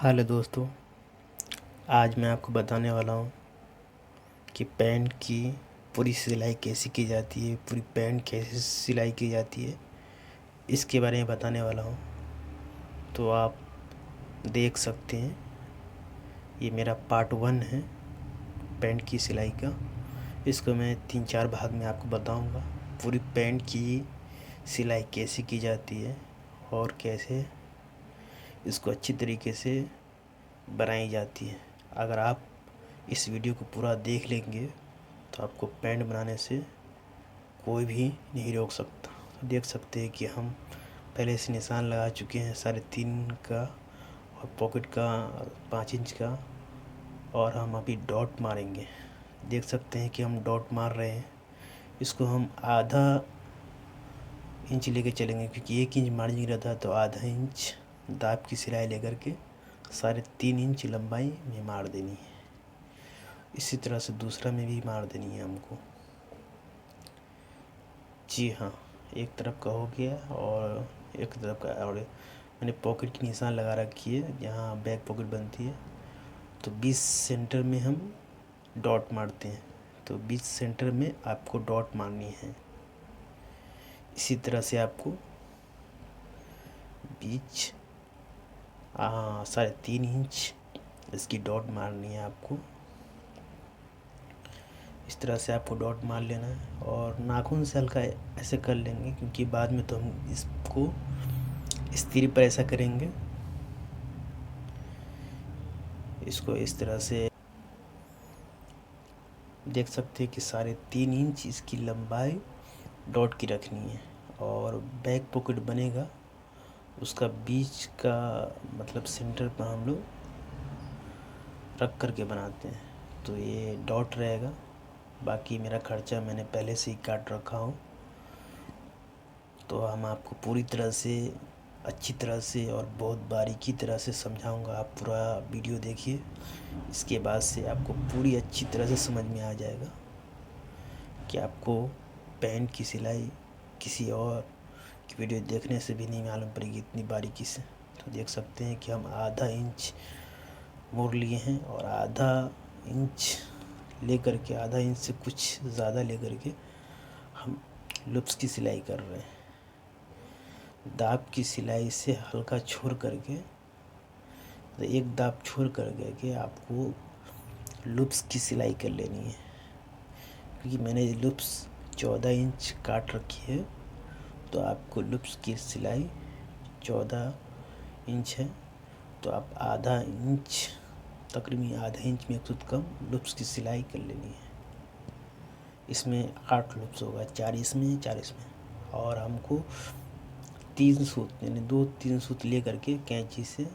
Hello दोस्तों, आज मैं आपको बताने वाला हूँ कि पैंट की पूरी सिलाई कैसे की जाती है, पूरी पैंट कैसे सिलाई की जाती है, इसके बारे में बताने वाला हूँ। तो आप देख सकते हैं, ये मेरा पार्ट 1 है पैंट की सिलाई का। इसको मैं 3-4 भाग में आपको बताऊँगा पूरी पैंट की सिलाई कैसे की जाती है और कैसे इसको अच्छी तरीके से बनाई जाती है। अगर आप इस वीडियो को पूरा देख लेंगे तो आपको पैंट बनाने से कोई भी नहीं रोक सकता। तो देख सकते हैं कि हम पहले से निशान लगा चुके हैं 3.5 का और पॉकेट का 5 इंच का, और हम अभी डॉट मारेंगे। देख सकते हैं कि हम डॉट मार रहे हैं। इसको हम आधा इंच लेके चलेंगे, क्योंकि 1 इंच मार्जिन रहता है, तो आधा इंच दाब की सिलाई लेकर के 3.5 इंच लंबाई में मार देनी है। इसी तरह से दूसरा में भी मार देनी है हमको। जी हाँ, एक तरफ का हो गया और एक तरफ का, और मैंने पॉकेट की निशान लगा रखी है जहाँ बैक पॉकेट बनती है। तो 20 सेंटर में हम डॉट मारते हैं, तो 20 सेंटर में आपको डॉट मारनी है। इसी तरह से आपको बीच 3.5 इंच इसकी डॉट मारनी है आपको। इस तरह से आपको डॉट मार लेना है और नाखून से हल्का ऐसे कर लेंगे, क्योंकि बाद में तो हम इसको स्त्री पर ऐसा करेंगे। इसको इस तरह से देख सकते हैं कि 3.5 इंच इसकी लंबाई डॉट की रखनी है। और बैक पॉकेट बनेगा उसका बीच का, मतलब सेंटर पर हम लोग रख करके बनाते हैं। तो ये डॉट रहेगा। बाकी मेरा खर्चा मैंने पहले से ही काट रखा हूँ। तो हम आपको पूरी तरह से, अच्छी तरह से और बहुत बारीकी तरह से समझाऊंगा। आप पूरा वीडियो देखिए, इसके बाद से आपको पूरी अच्छी तरह से समझ में आ जाएगा कि आपको पैंट की सिलाई किसी और की वीडियो देखने से भी नहीं मालूम पड़ेगी इतनी बारीकी से। तो देख सकते हैं कि हम आधा इंच मोड़ लिए हैं और आधा इंच लेकर के, आधा इंच से कुछ ज़्यादा लेकर के हम लूप्स की सिलाई कर रहे हैं। दाब की सिलाई से हल्का छोड़ करके, तो एक दाब छोड़ करके आपको लूप्स की सिलाई कर लेनी है। क्योंकि मैंने लूप्स 14 इंच काट रखी है, तो आपको लूप्स की सिलाई 14 इंच है, तो आप आधा इंच, तकरीबन आधा इंच में कुछ कम लूप्स की सिलाई कर लेनी है। इसमें 8 लूप्स होगा, 4 इसमें 4 इसमें। और हमको 3 सूत, यानी 2-3 सूत ले करके कैंची से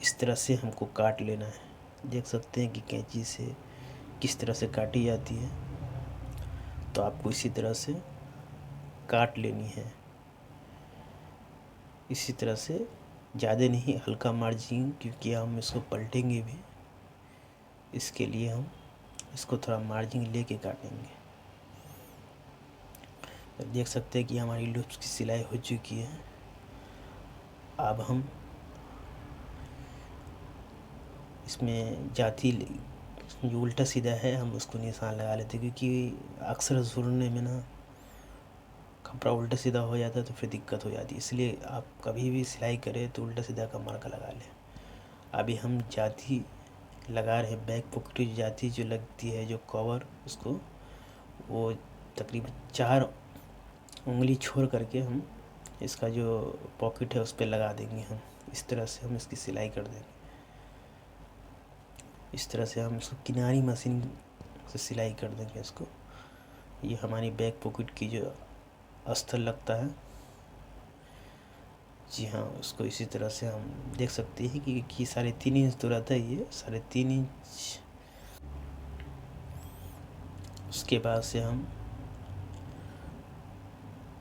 इस तरह से हमको काट लेना है। देख सकते हैं कि कैंची से किस तरह से काटी जाती है। तो आपको इसी तरह से काट लेनी है। इसी तरह से, ज़्यादा नहीं, हल्का मार्जिन, क्योंकि हम इसको पलटेंगे भी, इसके लिए हम इसको थोड़ा मार्जिन लेके काटेंगे। तो देख सकते हैं कि हमारी लूप्स की सिलाई हो चुकी है। अब हम इसमें जाती जो उल्टा सीधा है हम उसको निशान लगा लेते हैं, क्योंकि अक्सर जुड़ने में ना कपड़ा उल्टा सीधा हो जाता है तो फिर दिक्कत हो जाती है। इसलिए आप कभी भी सिलाई करें तो उल्टा सीधा का मार्का लगा लें। अभी हम जाती लगा रहे हैं, बैक पॉकेट जाती जो लगती है, जो कवर, उसको वो तकरीबन 4 उंगली छोड़ करके हम इसका जो पॉकेट है उस पर लगा देंगे। हम इस तरह से हम इसकी सिलाई कर देंगे। इस तरह से हम इसको किनारी मशीन से सिलाई कर देंगे इसको। ये हमारी बैक पॉकेट की जो अस्तर लगता है, जी हाँ, उसको इसी तरह से हम देख सकते हैं कि 3.5 इंच तो रहता है, ये 3.5 इंच। उसके बाद से हम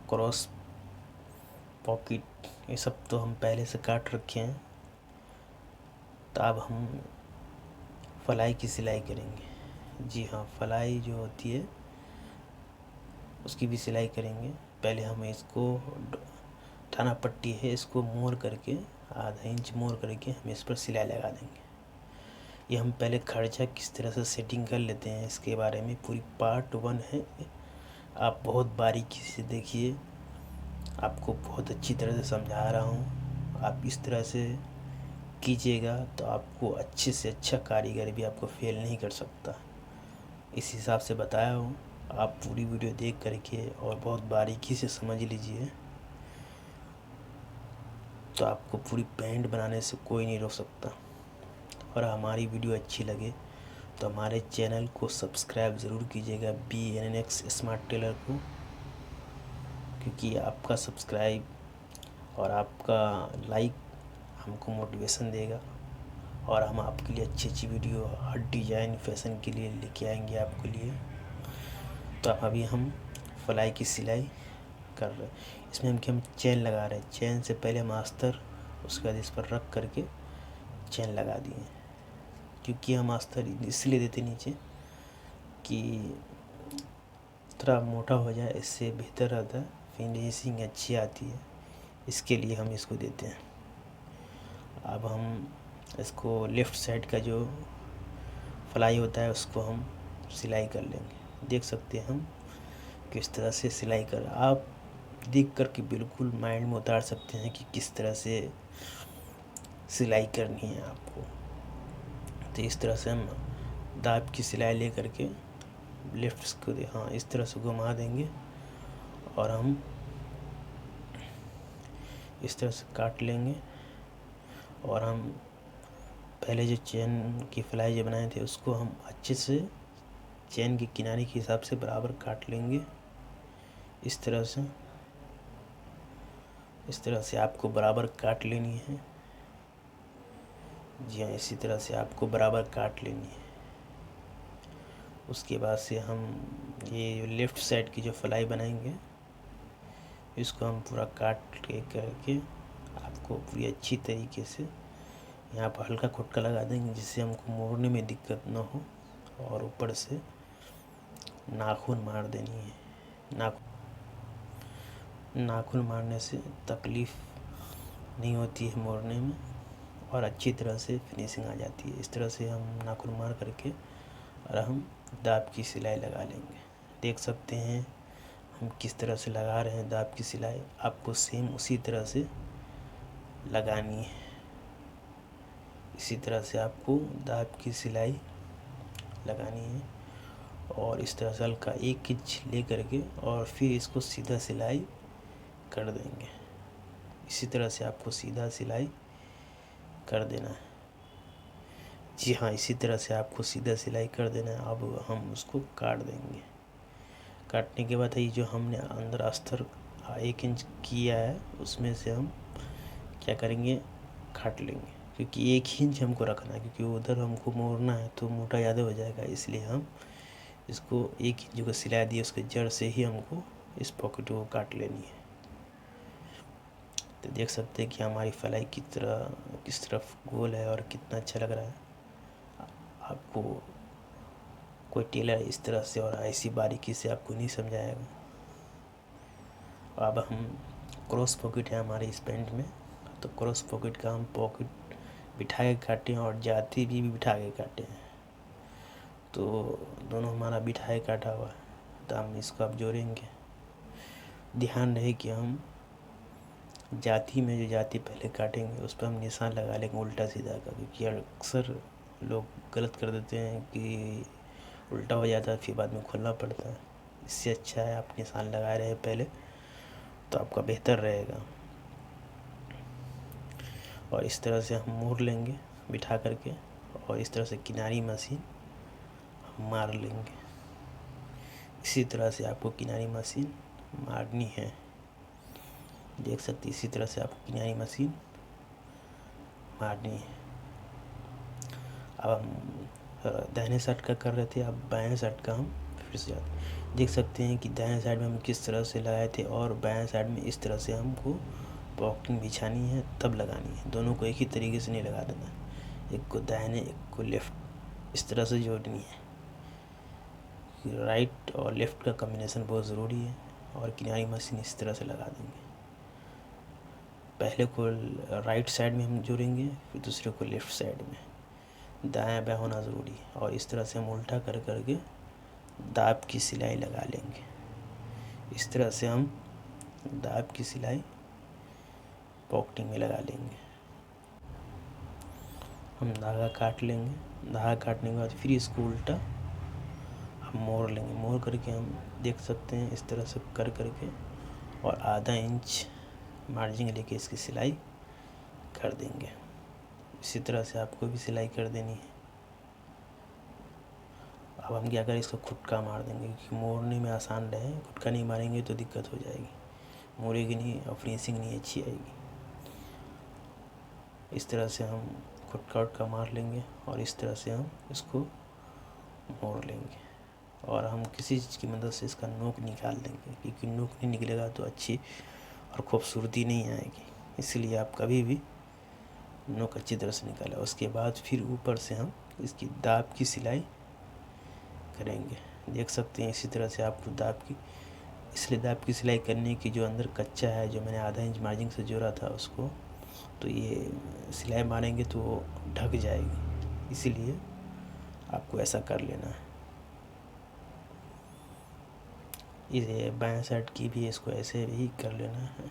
क्रॉस पॉकेट, ये सब तो हम पहले से काट रखे हैं। तो अब हम फलाई की सिलाई करेंगे। जी हाँ, फलाई जो होती है उसकी भी सिलाई करेंगे। पहले हम इसको थाना पट्टी है, इसको मोड़ करके आधा इंच मोड़ करके हम इस पर सिलाई लगा देंगे। ये हम पहले खर्चा किस तरह से सेटिंग कर लेते हैं इसके बारे में पूरी पार्ट 1 है, आप बहुत बारीकी से देखिए, आपको बहुत अच्छी तरह से समझा रहा हूँ। आप इस तरह से कीजिएगा तो आपको अच्छे से अच्छा कारीगर भी आपको फेल नहीं कर सकता। इस हिसाब से बताया हूँ, आप पूरी वीडियो देख करके और बहुत बारीकी से समझ लीजिए, तो आपको पूरी पैंट बनाने से कोई नहीं रोक सकता। और हमारी वीडियो अच्छी लगे तो हमारे चैनल को सब्सक्राइब ज़रूर कीजिएगा, BNX स्मार्ट टेलर को, क्योंकि आपका सब्सक्राइब और आपका लाइक हमको मोटिवेशन देगा और हम आपके लिए अच्छी अच्छी वीडियो हर डिज़ाइन फैशन के लिए लेके आएंगे आपके लिए। तो अभी हम फ्लाई की सिलाई कर रहे हैं। इसमें हम चेन लगा रहे हैं। चेन से पहले हम अस्तर उसके बाद इस पर रख करके चेन लगा दिए, क्योंकि हम अस्तर इसलिए देते नीचे कि थोड़ा मोटा हो जाए, इससे बेहतर रहता है, फिनिशिंग अच्छी आती है, इसके लिए हम इसको देते हैं। अब हम इसको लेफ़्ट साइड का जो फ्लाई होता है उसको हम सिलाई कर लेंगे। देख सकते हैं हम किस तरह से सिलाई कर, आप देख कर के बिल्कुल माइंड में उतार सकते हैं कि किस तरह से सिलाई करनी है आपको। तो इस तरह से हम दाब की सिलाई ले करके लेफ्ट को हाँ इस तरह से घुमा देंगे और हम इस तरह से काट लेंगे। और हम पहले जो चेन की फ्लाई जो बनाए थे उसको हम अच्छे से चेन के किनारे के हिसाब से बराबर काट लेंगे। इस तरह से आपको बराबर काट लेनी है। जी हाँ, इसी तरह से आपको बराबर काट लेनी है। उसके बाद से हम ये लेफ़्ट साइड की जो फ्लाई बनाएंगे इसको हम पूरा काट के करके आपको पूरी अच्छी तरीके से यहाँ पर हल्का खुटका लगा देंगे, जिससे हमको मोड़ने में दिक्कत ना हो। और ऊपर से नाखून मार देनी है। नाखून मारने से तकलीफ़ नहीं होती है मोड़ने में और अच्छी तरह से फिनिशिंग आ जाती है। इस तरह से हम नाखून मार करके और हम दाब की सिलाई लगा लेंगे। देख सकते हैं हम किस तरह से लगा रहे हैं दाब की सिलाई, आपको सेम उसी तरह से लगानी है। इसी तरह से आपको दाब की सिलाई लगानी है और इस तरह से हल्का 1 इंच ले करके और फिर इसको सीधा सिलाई कर देंगे। इसी तरह से आपको सीधा सिलाई कर देना है। जी हाँ, इसी तरह से आपको सीधा सिलाई कर देना है। अब हम उसको काट देंगे। काटने के बाद ये जो हमने अंदर अस्तर 1 इंच किया है उसमें से हम क्या करेंगे, काट लेंगे, क्योंकि 1 इंच हमको रखना है, क्योंकि उधर हमको मोड़ना है तो मोटा ज़्यादा हो जाएगा। इसलिए हम इसको 1 इंच को सिलाई दिए उसके जड़ से ही हमको इस पॉकेट को काट लेनी है। तो देख सकते हैं कि हमारी फ्लाई किस तरफ गोल है और कितना अच्छा लग रहा है। आपको कोई टेलर इस तरह से और ऐसी बारीकी से आपको नहीं समझाएगा। अब हम क्रॉस पॉकेट है हमारे इस पैंट में, तो क्रॉस पॉकेट का हम पॉकेट बिठा के काटे हैं और जाती भी बिठा के काटे हैं। तो दोनों हमारा बिठा के काटा हुआ है, तो हम इसको अब जोड़ेंगे। ध्यान रहे कि हम जाती में जो जाती पहले काटेंगे उस पर हम निशान लगा लेंगे उल्टा सीधा का, क्योंकि अक्सर लोग गलत कर देते हैं कि उल्टा हो जाता है, फिर बाद में खोलना पड़ता है। इससे अच्छा है आप निशान लगाए रहे पहले, तो आपका बेहतर रहेगा। और इस तरह से हम मोड़ लेंगे बिठा करके और इस तरह से किनारी मशीन हम मार लेंगे। इसी तरह से आपको किनारी मशीन मारनी है। देख सकते इसी तरह से आपको किनारी मशीन मारनी है। अब हम दाहिने साइड का कर रहे थे, अब बाएं साइड का हम फिर से देख सकते हैं कि दाएं साइड में हम किस तरह से लगाए थे और बाएं साइड में इस तरह से हमको पॉकेटिंग बिछानी है तब लगानी है। दोनों को एक ही तरीके से नहीं लगा देना, एक को दाहिने एक को लेफ़्ट, इस तरह से जोड़नी है। राइट और लेफ़्ट का कॉम्बिनेशन बहुत ज़रूरी है। और किनारी मशीन इस तरह से लगा देंगे। पहले को राइट साइड में हम जोड़ेंगे, फिर दूसरे को लेफ़्ट साइड में। दायां बायां होना ज़रूरी है। और इस तरह से हम उल्टा कर करके दाब की सिलाई लगा लेंगे। इस तरह से हम दाब की सिलाई पॉकेटिंग में लगा लेंगे। हम धागा काट लेंगे। धागा काटने के बाद फिर इसको उल्टा हम मोड़ लेंगे। मोड़ करके हम देख सकते हैं इस तरह से कर करके, और आधा इंच मार्जिन लेके इसकी सिलाई कर देंगे। इसी तरह से आपको भी सिलाई कर देनी है। अब हम क्या करें, इसको खुटका मार देंगे, क्योंकि मोड़ने में आसान रहे। खुटका नहीं मारेंगे तो दिक्कत हो जाएगी, मोड़ेगी नहीं और फिनिशिंग नहीं अच्छी आएगी। इस तरह से हम खुटका उटका मार लेंगे और इस तरह से हम इसको मोड़ लेंगे। और हम किसी चीज़ की मदद से इसका नोक निकाल देंगे, क्योंकि नोक नहीं निकलेगा तो अच्छी और खूबसूरती नहीं आएगी। इसलिए आप कभी भी नोक अच्छी तरह से निकालें। उसके बाद फिर ऊपर से हम इसकी दाब की सिलाई करेंगे। देख सकते हैं इसी तरह से आपको दाब की, इसलिए दाब की सिलाई करने की जो अंदर कच्चा है, जो मैंने आधा इंच मार्जिन से जोड़ा था उसको, तो ये सिलाई मारेंगे तो वो ढक जाएगी। इसीलिए आपको ऐसा कर लेना है। इसे बाएं साइड की भी इसको ऐसे ही कर लेना है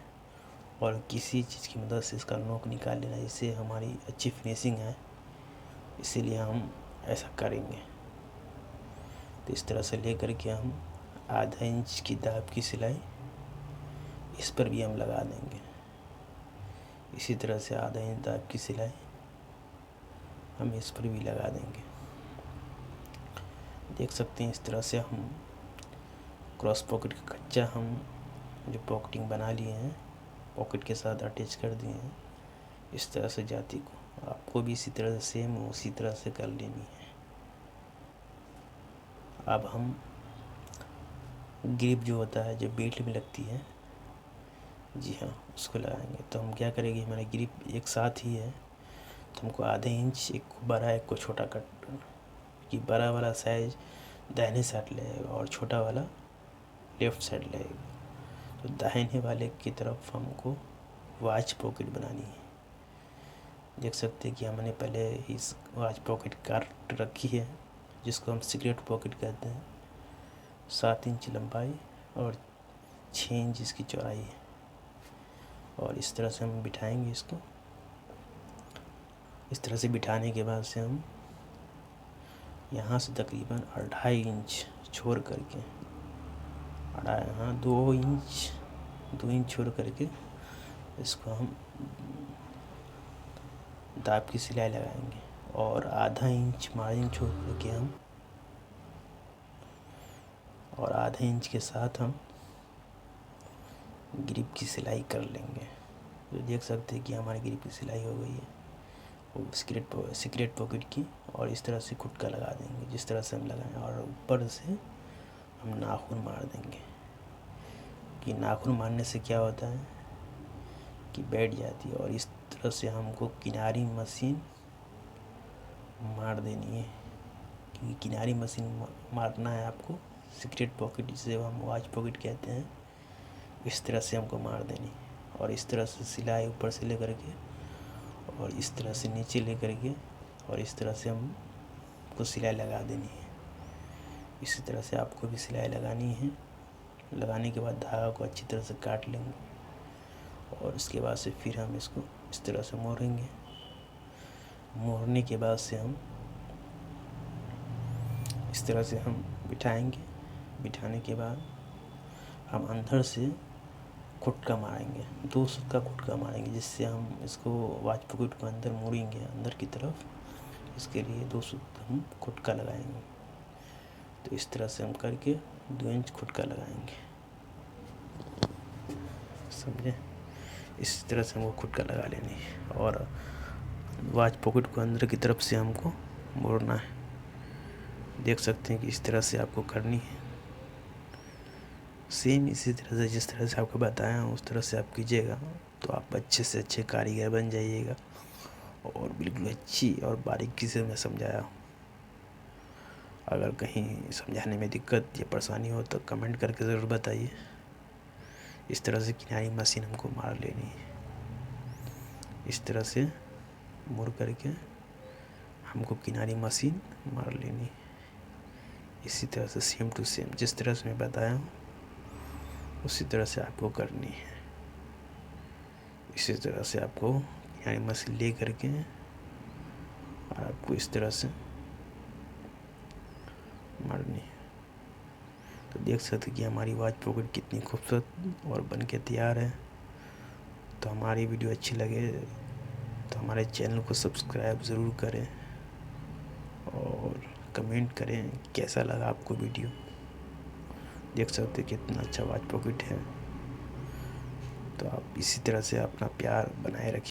और किसी चीज़ की मदद से इसका नोक निकाल लेना है, इससे हमारी अच्छी फिनिशिंग है। इसीलिए हम ऐसा करेंगे। तो इस तरह से ले करके हम आधा इंच की दाब की सिलाई इस पर भी हम लगा देंगे। इसी तरह से आधा इंच दाब की सिलाई हम इस पर भी लगा देंगे। देख सकते हैं इस तरह से हम क्रॉस पॉकेट का कच्चा हम जो पॉकेटिंग बना लिए हैं, पॉकेट के साथ अटैच कर दिए हैं। इस तरह से जाती को आपको भी इसी तरह से सेम उसी तरह से कर लेनी है। अब हम ग्रिप जो होता है, जो बेल्ट में लगती है, जी हाँ, उसको लगाएंगे। तो हम क्या करेंगे, हमारा ग्रिप एक साथ ही है तो हमको आधे इंच, एक को बड़ा एक को छोटा कट, कि बड़ा वाला साइज दाहिने साइड लगेगा और छोटा वाला लेफ़्ट साइड लगेगा। तो दाहिने वाले की तरफ हमको वॉच पॉकेट बनानी है। देख सकते हैं कि हमने पहले इस वॉच पॉकेट काट रखी है, जिसको हम सीक्रेट पॉकेट कहते हैं। 7 इंच लंबाई और 6 इंच इसकी चौड़ाई है। और इस तरह से हम बिठाएंगे इसको। इस तरह से बिठाने के बाद से हम यहाँ से तकरीबन 2.5 इंच छोड़ करके, 2 इंच छोड़ करके इसको हम दाब की सिलाई लगाएंगे। और आधा इंच मार्जिन छोड़ करके हम, और आधे इंच के साथ हम ग्रिप की सिलाई कर लेंगे। तो देख सकते हैं कि हमारी ग्रिप की सिलाई हो गई है, वो सीक्रेट पॉकेट की। और इस तरह से खुटका लगा देंगे जिस तरह से हम लगाएं, और ऊपर से हम नाखून मार देंगे। कि नाखून मारने से क्या होता है कि बैठ जाती है। और इस तरह से हमको किनारी मशीन मार देनी है, क्योंकि किनारी मशीन मारना है आपको। सीक्रेट पॉकेट, जिसे हम वॉच पॉकेट कहते हैं, इस तरह से हमको मार देनी। और इस तरह से सिलाई ऊपर से ले करके और इस तरह से नीचे ले करके और इस तरह से हमको सिलाई लगा देनी है। इसी तरह से आपको भी सिलाई लगानी है। लगाने के बाद धागा को अच्छी तरह से काट लेंगे और उसके बाद से फिर हम इसको इस तरह से मोड़ेंगे। मोड़ने के बाद से हम इस तरह से हम बिठाएंगे। बिठाने के बाद हम अंदर से खुटका मारेंगे, 2 सूत का खुटका मारेंगे, जिससे हम इसको वॉच पॉकेट को अंदर मोड़ेंगे अंदर की तरफ। इसके लिए 2 सूत हम खुटका लगाएंगे। तो इस तरह से हम करके 2 इंच खुटका लगाएंगे, समझे। इस तरह से हमको खुटका लगा लेनी है और वॉच पॉकेट को अंदर की तरफ से हमको मोड़ना है। देख सकते हैं कि इस तरह से आपको करनी है। सेम इसी तरह से जिस तरह से आपको बताया उस तरह से आप कीजिएगा, तो आप अच्छे से अच्छे कारीगर बन जाइएगा। और बिल्कुल अच्छी और बारीकी से मैं समझाया हूँ। अगर कहीं समझाने में दिक्कत या परेशानी हो तो कमेंट करके ज़रूर बताइए। इस तरह से किनारी मशीन हमको मार लेनी है। इस तरह से मुड़ करके हमको किनारी मशीन मार लेनी। इसी तरह से सेम टू सेम जिस तरह से मैं बताया हूँ उसी तरह से आपको करनी है। इसी तरह से आपको किनारी मशीन ले करके और आपको इस तरह से मारनी है। तो देख सकते कि हमारी वॉच पॉकेट कितनी खूबसूरत और बन के तैयार है। तो हमारी वीडियो अच्छी लगे तो हमारे चैनल को सब्सक्राइब ज़रूर करें और कमेंट करें कैसा लगा आपको वीडियो। देख सकते कितना अच्छा वॉच पॉकेट है। तो आप इसी तरह से अपना प्यार बनाए रखिए।